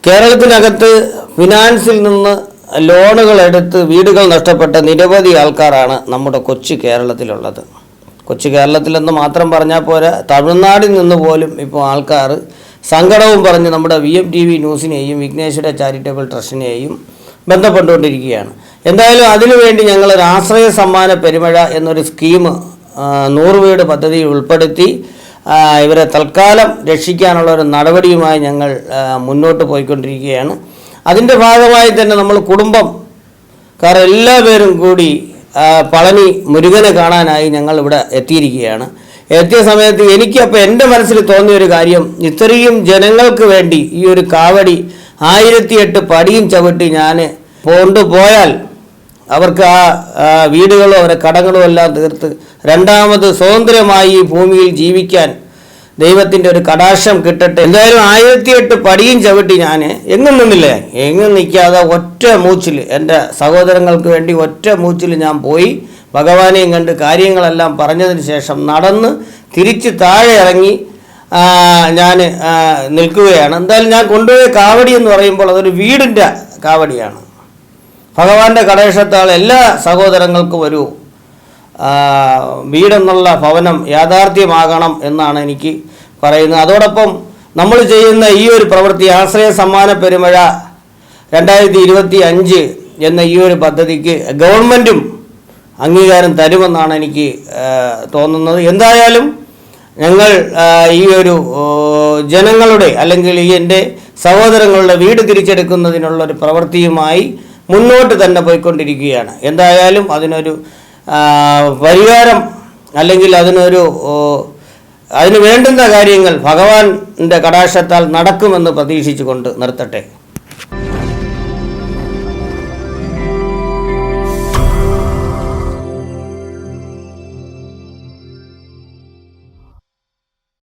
കേരളത്തിനകത്ത് ഫിനാൻസിൽ നിന്ന് ലോണുകൾ എടുത്ത് വീടുകൾ നഷ്ടപ്പെട്ട നിരവധി ആൾക്കാരാണ് നമ്മുടെ കൊച്ചു കേരളത്തിലുള്ളത്. കൊച്ചു കേരളത്തിലെന്ന് മാത്രം പറഞ്ഞാൽ പോരാ, തമിഴ്നാട്ടിൽ നിന്ന് പോലും ഇപ്പോൾ ആൾക്കാർ സങ്കടവും പറഞ്ഞ് നമ്മുടെ VMTV ന്യൂസിനെയും വിഘ്നേശ്വര ചാരിറ്റബിൾ ട്രസ്റ്റിനെയും ബന്ധപ്പെട്ടുകൊണ്ടിരിക്കുകയാണ്. എന്തായാലും അതിനുവേണ്ടി ഞങ്ങളൊരു ആശ്രയ സമ്മാന പെരുമഴ എന്നൊരു സ്കീം 100 വീട് പദ്ധതിയിൽ ഉൾപ്പെടുത്തി ഇവരെ തൽക്കാലം രക്ഷിക്കാനുള്ള ഒരു നടപടിയുമായി ഞങ്ങൾ മുന്നോട്ട് പോയിക്കൊണ്ടിരിക്കുകയാണ്. അതിൻ്റെ ഭാഗമായി തന്നെ നമ്മൾ കുടുംബക്കാർ എല്ലാവരും കൂടി പളനി മുരുകനെ കാണാനായി ഞങ്ങൾ ഇവിടെ എത്തിയിരിക്കുകയാണ്. എത്തിയ സമയത്ത് എനിക്കപ്പോൾ എൻ്റെ മനസ്സിൽ തോന്നിയൊരു കാര്യം, ഇത്രയും ജനങ്ങൾക്ക് വേണ്ടി ഈ ഒരു കാവടി 1008 പടിയും ചവിട്ടി ഞാൻ കൊണ്ടുപോയാൽ അവർക്ക് ആ വീടുകളും അവരെ കടങ്ങളും എല്ലാം തീർത്ത് രണ്ടാമത് സ്വതന്ത്രമായി ഈ ഭൂമിയിൽ ജീവിക്കാൻ ദൈവത്തിൻ്റെ ഒരു കടാക്ഷം കിട്ടട്ടെ. എന്തായാലും 1008 പടിയും ചവിട്ടി ഞാൻ എങ്ങും നിന്നില്ലേ, എങ്ങും നിൽക്കാതെ ഒറ്റ മൂച്ചിൽ എൻ്റെ സഹോദരങ്ങൾക്ക് വേണ്ടി ഒറ്റ മൂച്ചിൽ ഞാൻ പോയി ഭഗവാനെയും കണ്ട് കാര്യങ്ങളെല്ലാം പറഞ്ഞതിന് ശേഷം നടന്ന് തിരിച്ച് താഴെ ഇറങ്ങി ഞാൻ നിൽക്കുകയാണ്. എന്തായാലും ഞാൻ കൊണ്ടുപോയ കാവടി എന്ന് പറയുമ്പോൾ അതൊരു വീടിൻ്റെ കാവടിയാണ്. ഭഗവാന്റെ കടാക്ഷത്താൽ എല്ലാ സഹോദരങ്ങൾക്കും ഒരു വീടെന്നുള്ള ഭവനം യാഥാർത്ഥ്യമാകണം എന്നാണ് എനിക്ക് പറയുന്നത്. അതോടൊപ്പം നമ്മൾ ചെയ്യുന്ന ഈ ഒരു പ്രവൃത്തി, ആശ്രയ സമ്മാന പെരുമഴ 2025 എന്ന ഈ ഒരു പദ്ധതിക്ക് ഗവൺമെൻറ്റും അംഗീകാരം തരുമെന്നാണ് എനിക്ക് തോന്നുന്നത്. എന്തായാലും ഞങ്ങൾ ഈ ഒരു ജനങ്ങളുടെ അല്ലെങ്കിൽ ഈ എൻ്റെ സഹോദരങ്ങളുടെ വീട് തിരിച്ചെടുക്കുന്നതിനുള്ളൊരു പ്രവൃത്തിയുമായി മുന്നോട്ട് തന്നെ പോയിക്കൊണ്ടിരിക്കുകയാണ്. എന്തായാലും അതിനൊരു പരിഹാരം അല്ലെങ്കിൽ അതിന് വേണ്ടുന്ന കാര്യങ്ങൾ ഭഗവാന്റെ കടാക്ഷത്താൽ നടക്കുമെന്ന് പ്രതീക്ഷിച്ചുകൊണ്ട് നിർത്തട്ടെ.